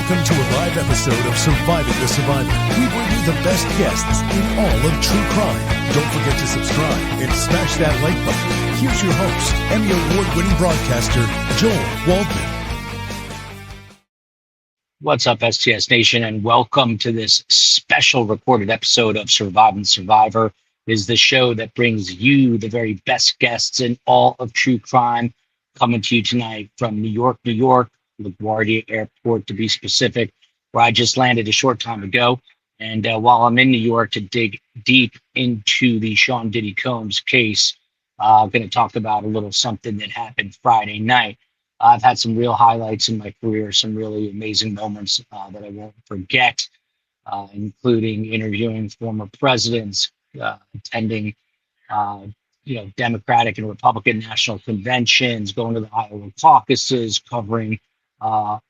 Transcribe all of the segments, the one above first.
Welcome to a live episode of Surviving the Survivor. We bring you the best guests in all of true crime. Don't forget to subscribe and smash that like button. Here's your host, Emmy Award-winning broadcaster, Joel Waldman. What's up, STS Nation, and welcome to this special recorded episode of Surviving the Survivor. It is the show that brings you the very best guests in all of true crime, coming to you tonight from New York, LaGuardia Airport, to be specific, where I just landed a short time ago. And while I'm in New York to dig deep into the Sean Diddy Combs case, I'm going to talk about a little something that happened Friday night. I've had some real highlights in my career, some really amazing moments that I won't forget, including interviewing former presidents, attending Democratic and Republican national conventions, going to the Iowa caucuses, covering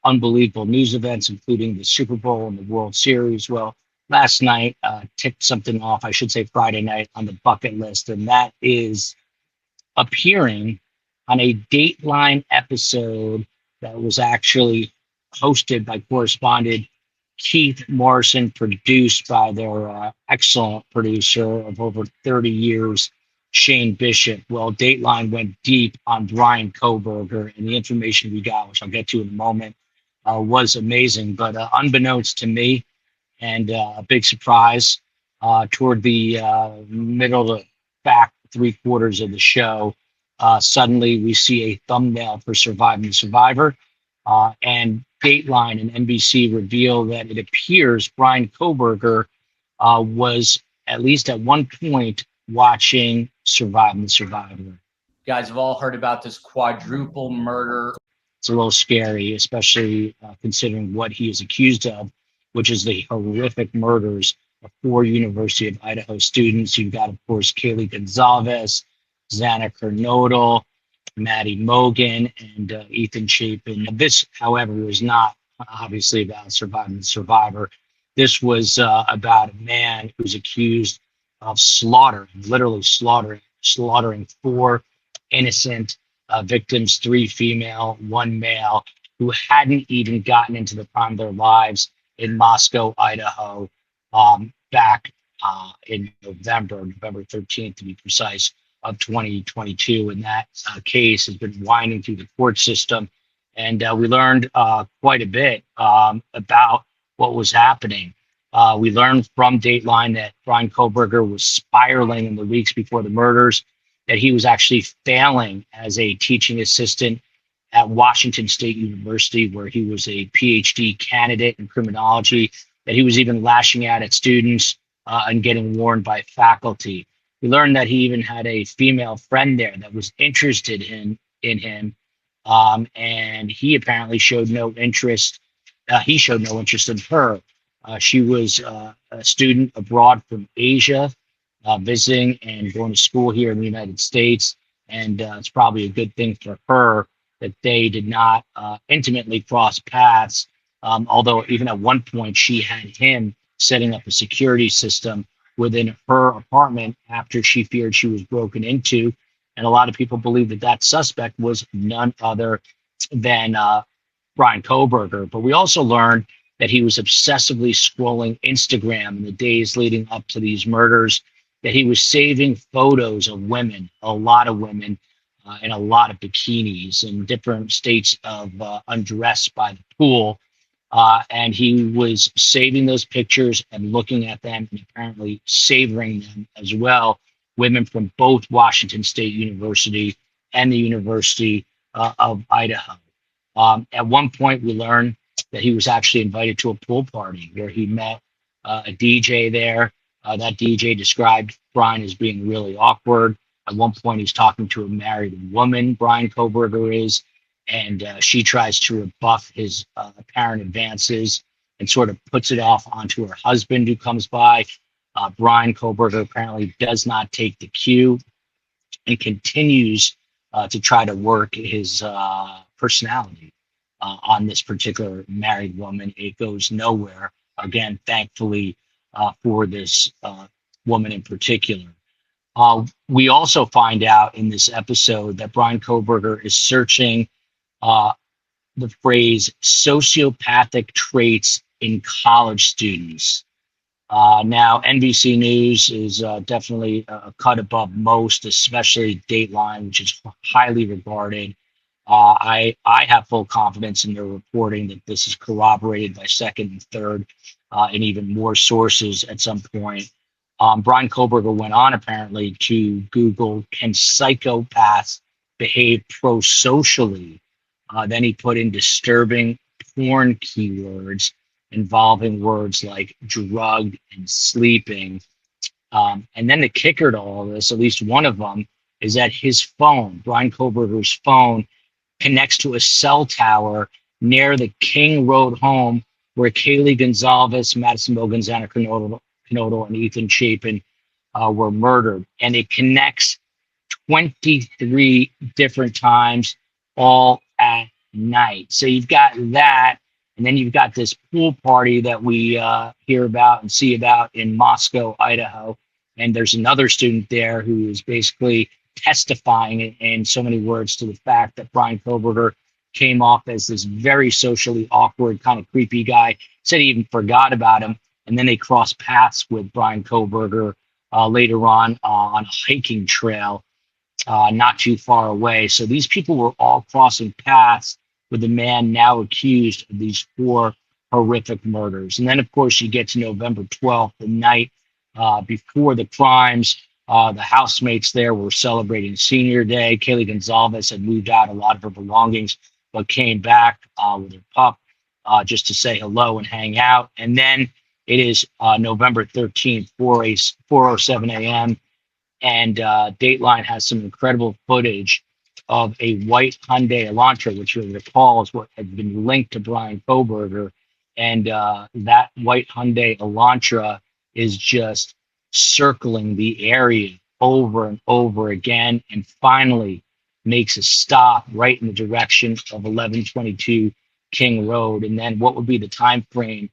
unbelievable news events, including the Super Bowl and the World Series. Well, last night ticked something off, I should say Friday night, on the bucket list, and that is appearing on a Dateline episode that was actually hosted by correspondent Keith Morrison, produced by their excellent producer of over 30 years, Shane Bishop. Well, Dateline went deep on Bryan Kohberger, and the information we got, which I'll get to in a moment, was amazing. But unbeknownst to me, and a big surprise, toward the middle to back three quarters of the show, suddenly we see a thumbnail for Surviving the Survivor, and Dateline and NBC reveal that it appears Bryan Kohberger was, at least at one point, watching Surviving the Survivor. You guys have all heard about this quadruple murder. It's a little scary, especially considering what he is accused of, which is the horrific murders of 4 University of Idaho students. You've got, of course, Kaylee Goncalves, Xana Kernodle, Madison Mogen, and Ethan Chapin. This, however, was not obviously about Surviving the Survivor. This was about a man who's accused of literally slaughtering 4 innocent victims, 3 female, 1 male, who hadn't even gotten into the prime of their lives in Moscow, Idaho, back in November 13th, to be precise, of 2022. And that case has been winding through the court system. And we learned quite a bit about what was happening. We learned from Dateline that Bryan Kohberger was spiraling in the weeks before the murders, that he was actually failing as a teaching assistant at Washington State University, where he was a PhD candidate in criminology, that he was even lashing out at students and getting warned by faculty. We learned that he even had a female friend there that was interested in him, and he apparently showed no interest. He showed no interest in her. She was a student abroad from Asia, visiting and going to school here in the United States. And it's probably a good thing for her that they did not intimately cross paths, although even at one point she had him setting up a security system within her apartment after she feared she was broken into. And a lot of people believe that that suspect was none other than Bryan Kohberger. But we also learned that he was obsessively scrolling Instagram in the days leading up to these murders, that he was saving photos of women, a lot of women, in a lot of bikinis in different states of undress by the pool. And he was saving those pictures and looking at them and apparently savoring them as well. Women from both Washington State University and the University of Idaho. At one point, we learned that he was actually invited to a pool party where he met a DJ there. That DJ described Bryan as being really awkward. At one point, he's talking to a married woman, Bryan Kohberger is, and she tries to rebuff his apparent advances and sort of puts it off onto her husband, who comes by. Bryan Kohberger apparently does not take the cue and continues to try to work his personality on this particular married woman. It goes nowhere. Again, thankfully for this woman in particular. We also find out in this episode that Bryan Kohberger is searching the phrase sociopathic traits in college students. Now, NBC News is definitely a cut above most, especially Dateline, which is highly regarded. I have full confidence in their reporting that this is corroborated by second and third and even more sources at some point. Bryan Kohberger went on apparently to Google, can psychopaths behave pro-socially? Then he put in disturbing porn keywords involving words like drug and sleeping. And then the kicker to all this, at least one of them, is that his phone, Bryan Kohberger's phone, connects to a cell tower near the King Road home where Kaylee Goncalves, Madison Mogen, Xana Kernodle, and Ethan Chapin were murdered. And it connects 23 different times, all at night. So you've got that. And then you've got this pool party that we hear about and see about in Moscow, Idaho. And there's another student there who is basically testifying in so many words to the fact that Bryan Kohberger came off as this very socially awkward, kind of creepy guy. Said he even forgot about him. And then they crossed paths with Bryan Kohberger later on a hiking trail not too far away. So these people were all crossing paths with the man now accused of these 4 horrific murders. And then, of course, you get to November 12th, the night before the crimes. The housemates there were celebrating senior day. Kaylee Goncalves had moved out a lot of her belongings, but came back with her pup just to say hello and hang out. And then it is November 13th, 4:07 a.m., and Dateline has some incredible footage of a white Hyundai Elantra, which you'll recall is what had been linked to Bryan Kohberger. And that white Hyundai Elantra is just circling the area over and over again, and finally makes a stop right in the direction of 1122 King Road. And then what would be the time frame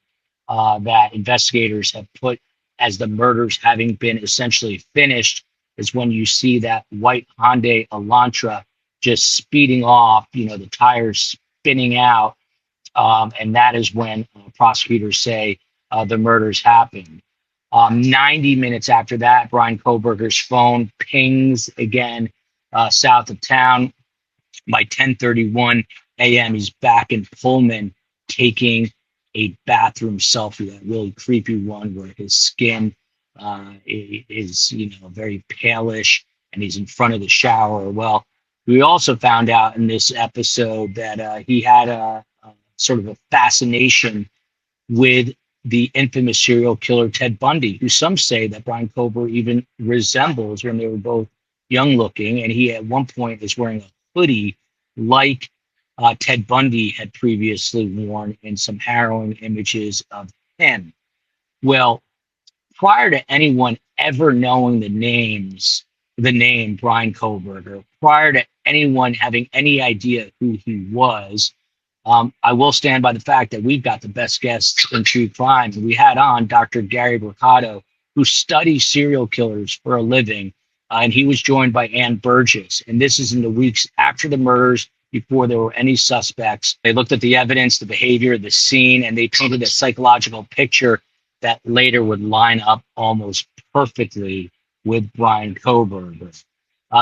that investigators have put as the murders having been essentially finished is when you see that white Hyundai Elantra just speeding off, the tires spinning out. And that is when prosecutors say the murders happened. 90 minutes after that, Bryan Kohberger's phone pings again south of town. By 10:31 a.m., he's back in Pullman taking a bathroom selfie, that really creepy one where his skin is, very palish, and he's in front of the shower. Well, we also found out in this episode that he had a sort of a fascination with the infamous serial killer Ted Bundy, who some say that Bryan Kohberger even resembles when they were both young looking. And he at one point is wearing a hoodie like Ted Bundy had previously worn in some harrowing images of him. Well, prior to anyone ever knowing the name Bryan Kohberger, prior to anyone having any idea who he was, I will stand by the fact that we've got the best guests in true crime. We had on Dr. Gary Mercado, who studies serial killers for a living, and he was joined by Ann Burgess. And this is in the weeks after the murders, before there were any suspects. They looked at the evidence, the behavior, the scene, and they painted a psychological picture that later would line up almost perfectly with Bryan Kohberger.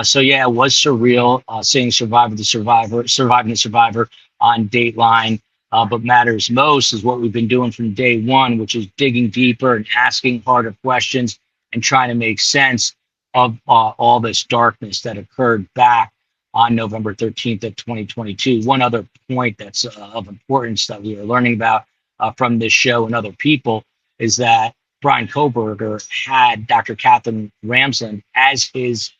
So yeah, it was surreal seeing surviving the survivor on Dateline. But matters most is what we've been doing from day one, which is digging deeper and asking harder questions and trying to make sense of all this darkness that occurred back on November 13th of 2022. One other point that's of importance that we are learning about from this show and other people is that Bryan Kohberger had Dr. Catherine Ramsland as his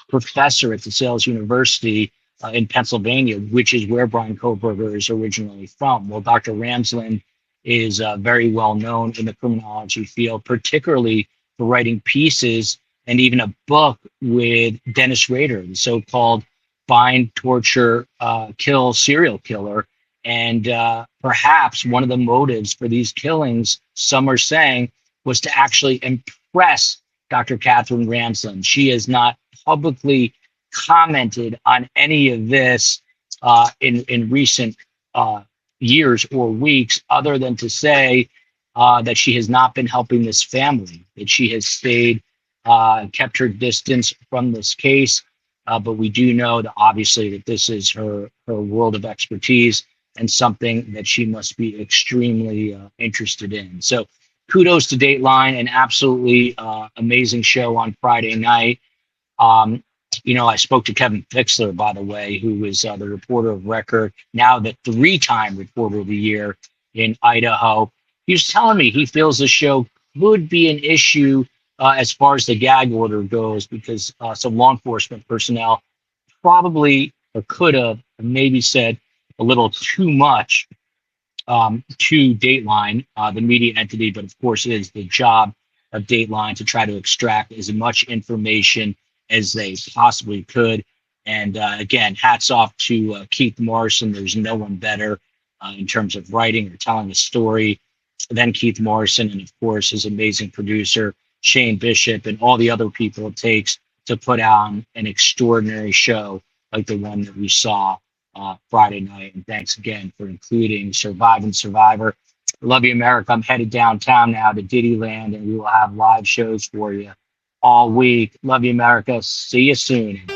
professor at DeSales University in Pennsylvania, which is where Bryan Kohberger is originally from. Well, Dr. Ramsland is very well known in the criminology field, particularly for writing pieces and even a book with Dennis Rader, the so-called Find, Torture, Kill serial killer. And perhaps one of the motives for these killings, some are saying, was to actually impress Dr. Catherine Ramsland. She has not publicly commented on any of this in recent years or weeks, other than to say that she has not been helping this family, that she has stayed, kept her distance from this case. But we do know that obviously that this is her world of expertise and something that she must be extremely interested in. So kudos to Dateline, an absolutely amazing show on Friday night. I spoke to Kevin Fixler, by the way, who is the reporter of record, now the 3-time reporter of the year in Idaho. He was telling me he feels the show could be an issue as far as the gag order goes, because some law enforcement personnel probably or could have maybe said a little too much to Dateline, the media entity, but of course it is the job of Dateline to try to extract as much information as they possibly could. And again, hats off to Keith Morrison. There's no one better in terms of writing or telling a story than Keith Morrison, and of course his amazing producer, Shane Bishop, and all the other people it takes to put on an extraordinary show like the one that we saw Friday night. And thanks again for including Surviving Survivor. Love you, America. I'm headed downtown now to Diddyland, and we will have live shows for you all week. Love you, America. See you soon.